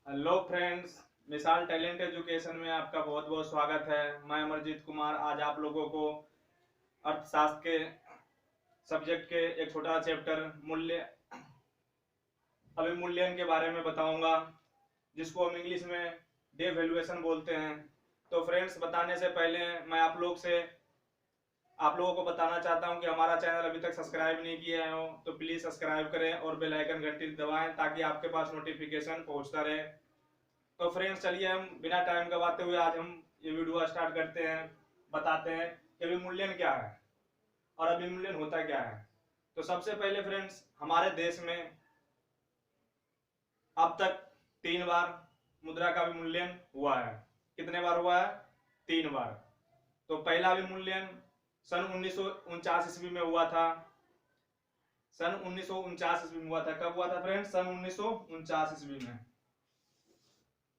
Hello friends, मिसाल talent education में आपका बहुत बहुत स्वागत है। मैं अमरजीत कुमार आज आप लोगों को अर्थशास्त्र के सब्जेक्ट के एक छोटा चैप्टर मूल्य अभिमूल्यन के बारे में बताऊंगा, जिसको हम इंग्लिश में डेवैल्यूएशन बोलते हैं। तो फ्रेंड्स, बताने से पहले मैं आप लोगों को बताना चाहता हूं कि हमारा चैनल अभी तक सब्सक्राइब नहीं किया हो तो प्लीज सब्सक्राइब करें और बेल आइकन घंटी दबाएं ताकि आपके पास नोटिफिकेशन पहुंचता रहे। तो फ्रेंड्स, चलिए हम बिना टाइम गवाते हुए आज हम ये वीडियो स्टार्ट करते हैं। बताते हैं कि अभिमूल्यन क्या है और अभिमूल्यन होता क्या है। तो सबसे पहले फ्रेंड्स, हमारे देश में अब तक 3 बार मुद्रा का अभिमूल्यन हुआ है। कितने बार हुआ है? 3 बार। तो पहला अभिमूल्यन सन 1949 ईस्वी में हुआ था। सन 1949 ईस्वी में हुआ था। कब हुआ था फ्रेंड्स? सन 1949 ईस्वी में।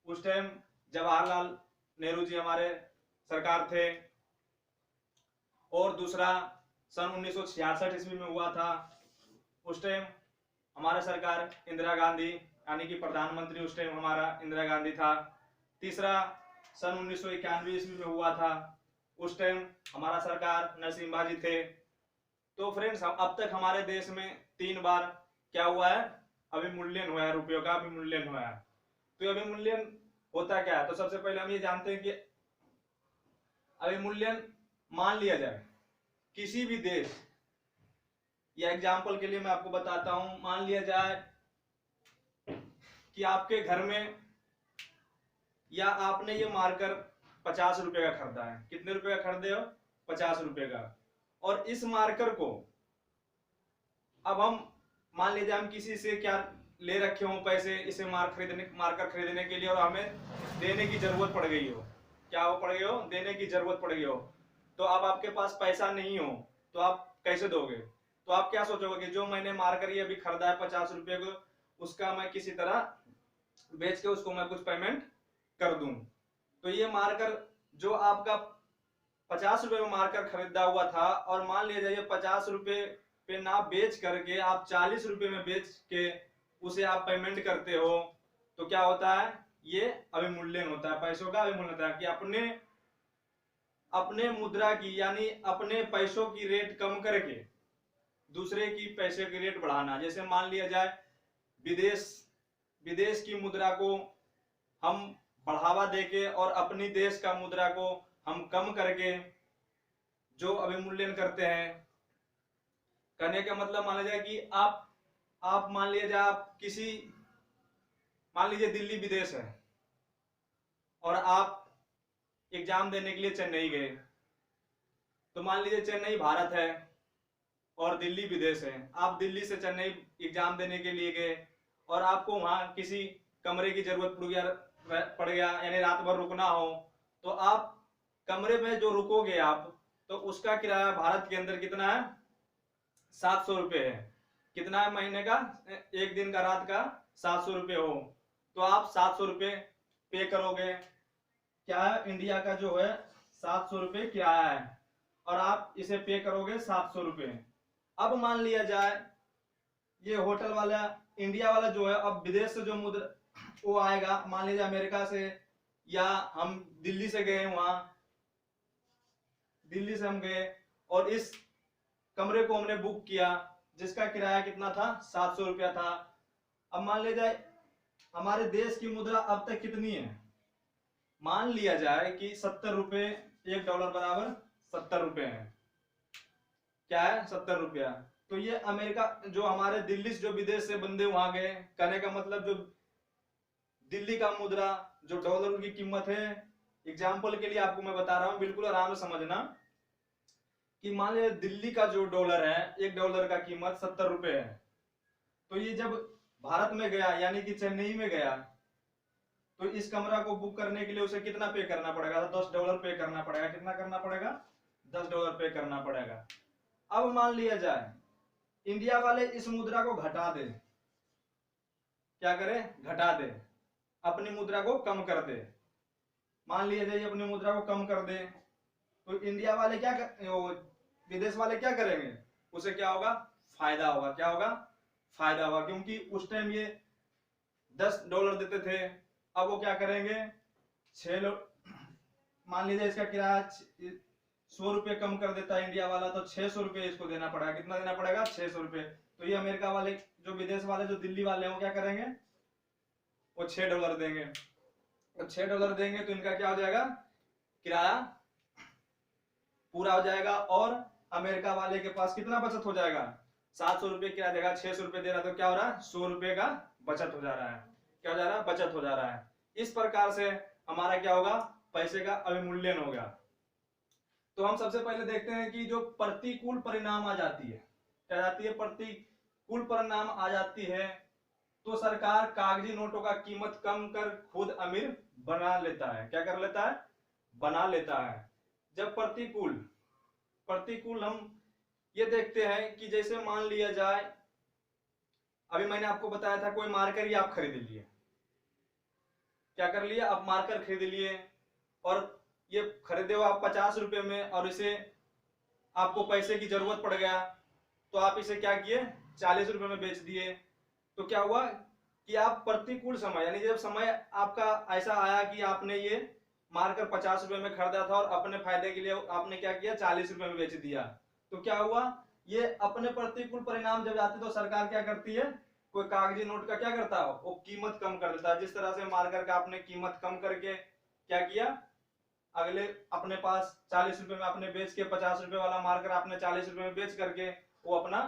उस टाइम जवाहरलाल नेहरू जी हमारे सरकार थे। और दूसरा सन 1966 ईस्वी में हुआ था। उस टाइम हमारा सरकार इंदिरा गांधी यानी कि प्रधानमंत्री उस टाइम हमारा इंदिरा गांधी था। तीसरा सन 1991 ईस्वी में हुआ था। उस टाइम हमारा सरकार नरसिम्हा जी थे। तो फ्रेंड्स, अब तक हमारे देश में 3 बार क्या हुआ है? अभिमूल्यन हुआ है, रुपयों का अभिमूल्यन हुआ है। तो अभिमूल्यन होता क्या है? तो सबसे पहले हम ये जानते हैं कि अभिमूल्यन, मान लिया जाए किसी भी देश, या एग्जाम्पल के लिए मैं आपको बताता हूं, मान लिया जाए कि आपके घर में या आपने ये मार्कर 50 रुपए का खरीदा है। कितने रुपए का खरीदे हो? 50 रुपए का। और इस मार्कर को अब हम मान लीजिए हम किसी से क्या ले रखे हो पैसे, इसे मार्कर खरीदने के लिए, और हमें देने की जरूरत पड़ गई हो। क्या हो पड़ गई हो? देने की जरूरत पड़ गई हो। तो अब आपके पास पैसा नहीं हो तो आप कैसे दोगे? तो आप क्या सोचोगे कि जो मैंने मार्कर ये अभी खरीदा है 50 रुपए को, उसका मैं किसी तरह बेच के उसको मैं कुछ पेमेंट कर दूं। तो ये मार्कर जो आपका 50 रुपए में मार्कर खरीदा हुआ था, और मान लिया जाए 50 रुपए पे ना बेच करके आप 40 रुपए में बेच के उसे आप पेमेंट करते हो, तो क्या होता है? ये अभिमूल्यन होता है, पैसों का अभिमूल्यन होता है कि अपने अपने मुद्रा की यानी अपने पैसों की रेट कम करके दूसरे की पैसे की रेट बढ़ाना। जैसे मान लिया जाए विदेश की मुद्रा को हम बढ़ावा देके और अपनी देश का मुद्रा को हम कम करके जो अभिमूल्यन करते हैं। करने का मतलब मान लीजिए कि आप मान लीजिए आप किसी, मान लीजिए दिल्ली विदेश है और आप एग्जाम देने के लिए चेन्नई गए। तो मान लीजिए चेन्नई भारत है और दिल्ली विदेश है। आप दिल्ली से चेन्नई एग्जाम देने के लिए गए और आपको वहां किसी कमरे की जरूरत पड़ गया यानी रात भर रुकना हो, तो आप कमरे में जो रुकोगे आप, तो उसका किराया भारत के अंदर कितना है? 700 रुपए है। कितना है महीने का? एक दिन का, रात का 700 रुपए हो तो आप 700 रुपए पे करोगे। क्या है? इंडिया का जो है 700 रुपए किराया है और आप इसे पे करोगे 700 रुपए। अब मान लिया जाए ये होटल वाला, इंडिया वाला जो है, अब विदेश से जो मुद्रा वो आएगा, मान लीजिए अमेरिका से, या हम दिल्ली से गए, वहां दिल्ली से हम गए और इस कमरे को हमने बुक किया जिसका किराया कितना था? 700 रुपया था। अब मान लिया जाए हमारे देश की मुद्रा अब तक कितनी है? मान लिया जाए कि 70 रुपए, $1 बराबर 70 रुपए है। क्या है? 70 रुपया। तो ये अमेरिका जो हमारे दिल्ली से जो विदेश से बंदे वहां गए, कहने का मतलब जो दिल्ली का मुद्रा, जो डॉलर की कीमत है, एग्जाम्पल के लिए आपको मैं बता रहा हूं, बिल्कुल आराम से समझना कि मान लीजिए दिल्ली का जो डॉलर है, $1 का कीमत 70 रुपए है। तो ये जब भारत में गया यानी कि चेन्नई में गया, तो इस कमरा को बुक करने के लिए उसे कितना पे करना पड़ेगा? $10 पे करना पड़ेगा। कितना करना पड़ेगा? $10 पे करना पड़ेगा। अब मान लिया जाए इंडिया वाले इस मुद्रा को घटा दे। क्या करे? घटा दे, अपनी मुद्रा को कम कर दे। मान लिया जाए अपनी मुद्रा को कम कर दे, तो इंडिया वाले विदेश वाले क्या करेंगे? उसे क्या होगा? फायदा होगा। क्या होगा? फायदा होगा, क्योंकि उस टाइम ये $10 देते थे अब वो क्या करेंगे, 6 लोग, मान लीजिए इसका किराया 100 रुपये कम कर देता है इंडिया वाला, तो 600 रुपये इसको देना पड़ेगा। कितना देना पड़ेगा, 600 रुपये। तो ये अमेरिका वाले, जो विदेश वाले, जो दिल्ली वाले हैं, वो क्या करेंगे, वो $6 देंगे। तो $6 देंगे तो इनका क्या हो जाएगा, किराया पूरा हो जाएगा। और अमेरिका वाले के पास कितना बचत हो जाएगा, 700 रुपये किराया देगा, 600 रुपये दे रहा है, तो क्या हो रहा है, 100 रुपये का बचत हो जा रहा है। क्या हो जा रहा है, बचत हो जा रहा है। इस प्रकार से हमारा क्या होगा, पैसे का अवमूल्यन हो गया। तो हम सबसे पहले देखते हैं कि जो प्रतिकूल परिणाम आ जाती है, क्या जाती है, प्रतिकूल परिणाम आ जाती है, तो सरकार कागजी नोटों का कीमत कम कर खुद अमीर बना लेता है। क्या कर लेता है, बना लेता है। जब प्रतिकूल हम ये देखते हैं कि जैसे मान लिया जाए, अभी मैंने आपको बताया था, कोई मार्कर ही आप खरीद लिए, क्या कर लिया, आप मार्कर खरीद लिए, और ये खरीदे हो आप 50 रुपए में, और इसे आपको पैसे की जरूरत पड़ गया, तो आप इसे क्या किए, 40 रुपए में बेच दिए। तो क्या हुआ कि आप प्रतिकूल समय, यानी जब समय आपका ऐसा आया कि आपने ये मार्कर 50 रुपए में खरीदा था और अपने फायदे के लिए आपने क्या किया, 40 रुपए में बेच दिया, तो क्या हुआ, ये अपने प्रतिकूल परिणाम जब आते तो सरकार क्या करती है, कोई कागजी नोट का क्या करता है, वो कीमत कम कर देता है। जिस तरह से मार्कर का आपने कीमत कम करके क्या किया, अगले अपने पास 40 रुपए में आपने बेच के, 50 रुपए वाला मार्कर आपने 40 रुपए में बेच करके वो अपना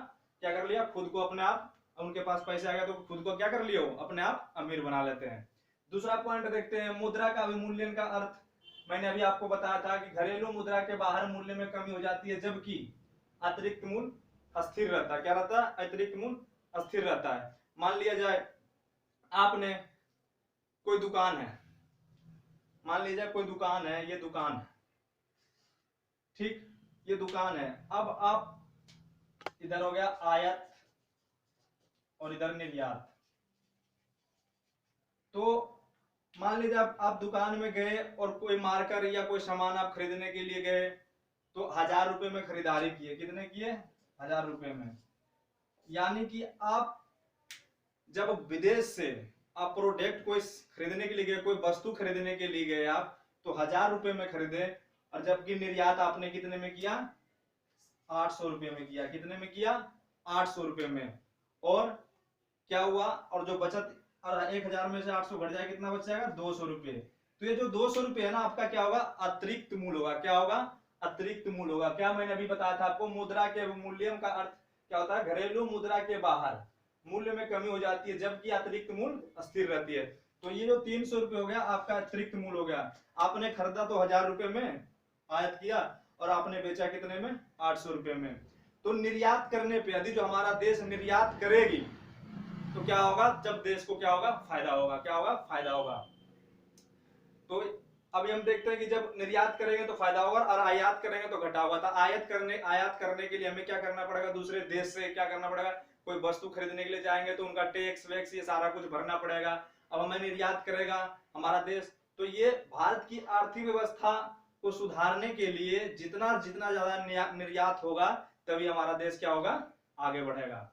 क्या कर लिया, खुद को अपने आप, उनके पास पैसे आ गया तो खुद को क्या कर लिया, वो अपने आप अमीर बना लेते हैं। दूसरा पॉइंट देखते हैं, मुद्रा का अवमूल्यन का अर्थ मैंने अभी आपको बताया था कि घरेलू मुद्रा के बाहर मूल्य में कमी हो जाती है, जबकि अतिरिक्त मूल्य स्थिर रहता है। क्या रहता है, अतिरिक्त मूल्य स्थिर रहता है। मान लिया जाए आपने कोई दुकान है, मान लीजिए कोई दुकान है, ये दुकान है, ठीक, ये दुकान है। अब आप, इधर हो गया आयात और इधर निर्यात। तो मान लीजिए आप दुकान में गए और कोई मार्कर या कोई सामान आप खरीदने के लिए गए, तो 1000 रुपए में खरीदारी किए। कितने किए, 1000 रुपए में। यानी कि आप जब विदेश से आप प्रोडक्ट कोई खरीदने के लिए गए, कोई वस्तु खरीदने के लिए गए आप, तो 1000 रुपए में खरीदे, और जबकि निर्यात आपने कितने में किया, 800 रुपए में किया। कितने में किया, 800 रुपए में। और क्या हुआ, और जो बचत, और 1000 में से 800 घट जाए, कितना बच जाएगा, 200 रुपए। तो ये जो 200 रुपए है ना, आपका क्या होगा, अतिरिक्त मूल्य होगा। क्या होगा, अतिरिक्त मूल्य होगा। क्या मैंने अभी बताया था आपको, मुद्रा के अवमूल्यन का अर्थ क्या होता है, घरेलू मुद्रा के बाहर मूल्य में कमी हो जाती है, जबकि अतिरिक्त मूल्य स्थिर रहती है। तो ये जो 300 रुपए हो गया आपका अतिरिक्त मूल्य हो गया। आपने खरीदा तो 1000 रुपए में, आयात किया, और आपने बेचा कितने में, 800 रुपए में। तो निर्यात करने पे, यदि जो हमारा देश निर्यात करेगी तो क्या होगा, जब देश को क्या होगा, फायदा होगा। क्या होगा, फायदा होगा। तो अभी हम देखते हैं कि जब निर्यात करेंगे तो फायदा होगा, और आयात करेंगे तो घाटा होगा। तो आयात करने के लिए हमें क्या करना पड़ेगा, दूसरे देश से क्या करना पड़ेगा, कोई वस्तु खरीदने के लिए जाएंगे तो उनका टैक्स वैक्स ये सारा कुछ भरना पड़ेगा। अब हमें निर्यात करेगा हमारा देश, तो ये भारत की आर्थिक व्यवस्था को सुधारने के लिए जितना ज्यादा निर्यात होगा, तभी हमारा देश क्या होगा, आगे बढ़ेगा।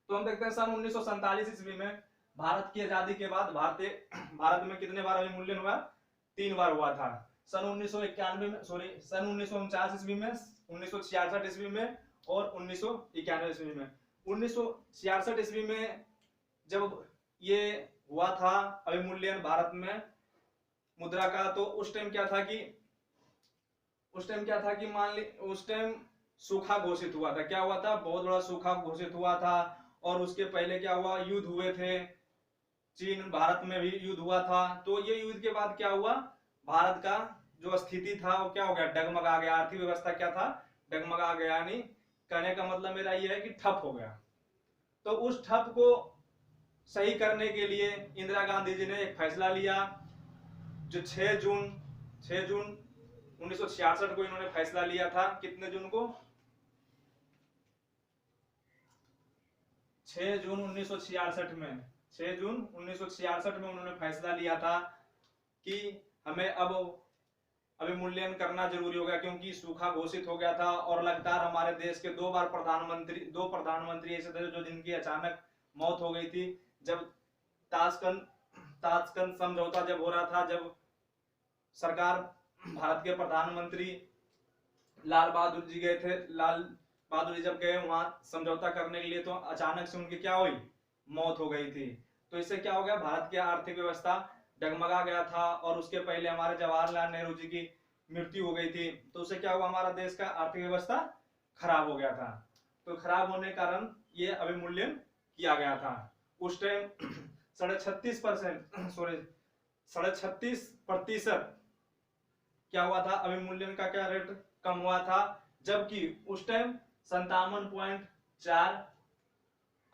तो हम देखते हैं सन 1947 ईस्वी में भारत की आजादी के बाद भारत में कितने बार अवमूल्यन हुआ, 3 बार हुआ था। सन 1991 में, सन 1949 ईस्वी में, 1966 ईस्वी में, और 1991 ईस्वी में। 1966 ईस्वी में जब ये हुआ था अवमूल्यन भारत में मुद्रा का, तो उस टाइम क्या था कि मान ली उस टाइम सूखा घोषित हुआ था। क्या हुआ था, बहुत बड़ा सूखा घोषित हुआ था। और उसके पहले क्या हुआ, युद्ध हुए थे, चीन भारत में भी युद्ध हुआ था। तो ये युद्ध के बाद क्या हुआ, भारत का जो स्थिति था वो क्या हो गया, डगमगा गया। आर्थिक व्यवस्था क्या था, डगमगा गया। यानी कहने का मतलब मेरा ये है कि ठप हो गया। तो उस ठप को सही करने के लिए इंदिरा गांधी जी ने एक फैसला लिया, जो 6 जून 1966 को इन्होंने फैसला लिया था। कितने जून को, 6 जून 1966 में, 6 जून 1966 में उन्होंने फैसला लिया था कि हमें अब अवमूल्यन करना जरूरी हो गया, क्योंकि सूखा घोषित हो गया था। और लगातार हमारे देश के दो प्रधानमंत्री ऐसे थे जो जिनकी अचानक मौत हो गई थी। जब ताशकंद समझौता जब हो रहा था, जब सरकार भारत के प्रधानमंत्री लाल बहादुर जी गए थे, लाल बहादुर जी जब गए वहां समझौता करने के लिए, तो अचानक से उनकी क्या हुई, मौत हो गई थी। तो इससे क्या हो गया, भारत की आर्थिक व्यवस्था डगमगा गया था। और उसके पहले हमारे जवाहरलाल नेहरू जी की मृत्यु हो गई थी, तो उससे क्या हुआ, हमारा देश का आर्थिक व्यवस्था खराब हो गया था। तो खराब होने के कारण ये अवमूल्यन किया गया था। उस टाइम 36.5% सॉरी 36.5% क्या हुआ था, अवमूल्यन का क्या रेट कम हुआ था। जबकि उस टाइम 57.4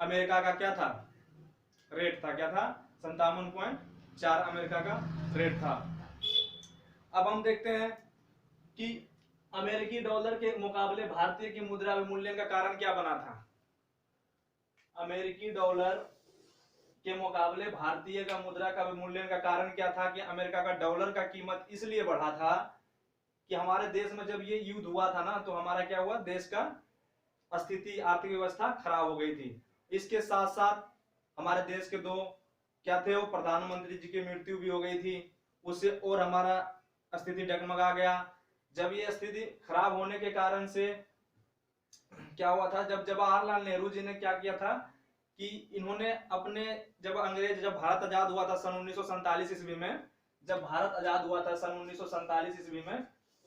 अमेरिका का क्या था, रेट था, क्या था, 57.4 अमेरिका का रेट था। अब हम देखते हैं कि अमेरिकी डॉलर के मुकाबले भारतीय की मुद्रा अवमूल्यन का कारण क्या बना था। अमेरिकी डॉलर के मुकाबले भारतीय का मुद्रा का अवमूल्यन का कारण क्या था कि अमेरिका का डॉलर का कीमत इसलिए बढ़ा था कि हमारे देश में जब ये युद्ध हुआ था ना, तो हमारा क्या हुआ, देश का स्थिति, आर्थिक व्यवस्था खराब हो गई थी। इसके साथ साथ हमारे देश के दो क्या थे, वो प्रधानमंत्री जी की मृत्यु भी हो गई थी, उससे और हमारा स्थिति डगमगा गया। जब ये स्थिति खराब होने के कारण से क्या हुआ था, जब जवाहरलाल नेहरू जी ने क्या किया था कि इन्होंने अपने, जब भारत आजाद हुआ था सन 1947 ईस्वी में, जब भारत आजाद हुआ था सन 1947 ईस्वी में,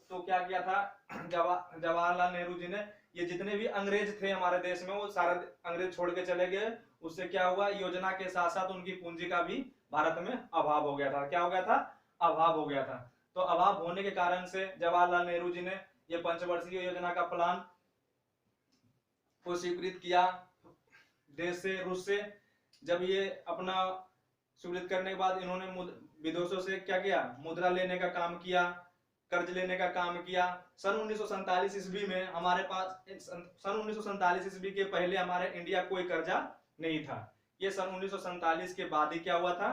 तो क्या किया था जवाहरलाल नेहरू जी ने, ये जितने भी अंग्रेज थे हमारे देश में, वो सारे अंग्रेज छोड़ के चले गए। उससे क्या हुआ, योजना के साथ साथ उनकी पूंजी का भी भारत में अभाव हो गया था। क्या हो गया था, अभाव हो गया था। तो अभाव होने के कारण से जवाहरलाल नेहरू जी ने ये पंचवर्षीय योजना का प्लान को स्वीकृत किया देश से, रूस से। जब ये अपना स्वीकृत करने के बाद इन्होंने विदेशों से क्या किया, मुद्रा लेने का काम किया, कर्ज लेने का काम किया। सन 1947 ईस्वी में हमारे पास, सन 1947 ईस्वी के पहले हमारे इंडिया कोई कर्जा नहीं था। ये सन 1947 के बाद ही क्या हुआ था,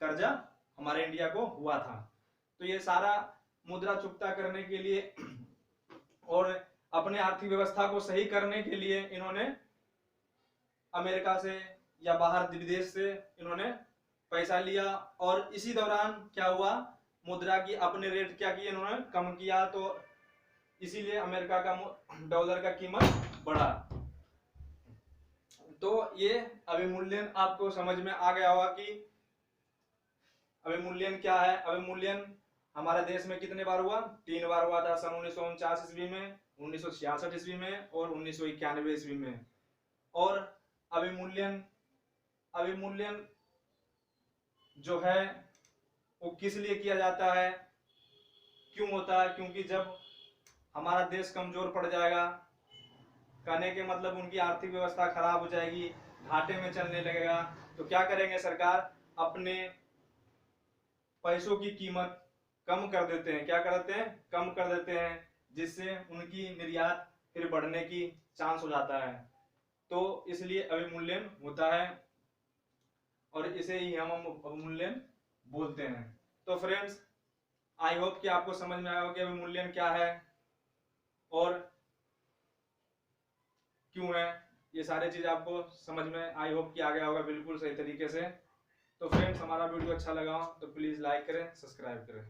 कर्जा हमारे इंडिया को हुआ था। तो ये सारा मुद्रा चुकता करने के लिए और अपने आर्थिक व्यवस्था को सही करने के लिए इन्होंने अमेरिका से या बाहर विदेश से इन्होंने पैसा लिया। और इसी दौरान क्या हुआ, मुद्रा की अपने रेट क्या किए, इन्होंने कम किया। तो इसीलिए अमेरिका का डॉलर का कीमत बढ़ा। तो ये अवमूल्यन आपको समझ में आ गया होगा कि अवमूल्यन क्या है। अवमूल्यन हमारे देश में कितने बार हुआ, 3 बार हुआ था, सन 1949 ईस्वी में, 1966 ईस्वी में और 1991 ईस्वी में। और अवमूल्यन जो है वो किस लिए किया जाता है, क्यों होता है, क्योंकि जब हमारा देश कमजोर पड़ जाएगा, कहने के मतलब उनकी आर्थिक व्यवस्था खराब हो जाएगी, घाटे में चलने लगेगा, तो क्या करेंगे, सरकार अपने पैसों की कीमत कम कर देते हैं। क्या करते हैं, कम कर देते हैं, जिससे उनकी निर्यात फिर बढ़ने की चांस हो जाता है। तो इसलिए अवमूल्यन होता है और इसे ही हम अवमूल्यन बोलते हैं। तो फ्रेंड्स, आई होप कि आपको समझ में आया हो कि अवमूल्यन क्या है और क्यों है। ये सारी चीज आपको समझ में आई होप कि आ गया होगा बिल्कुल सही तरीके से। तो फ्रेंड्स, हमारा वीडियो अच्छा लगा हो तो प्लीज लाइक करें, सब्सक्राइब करें।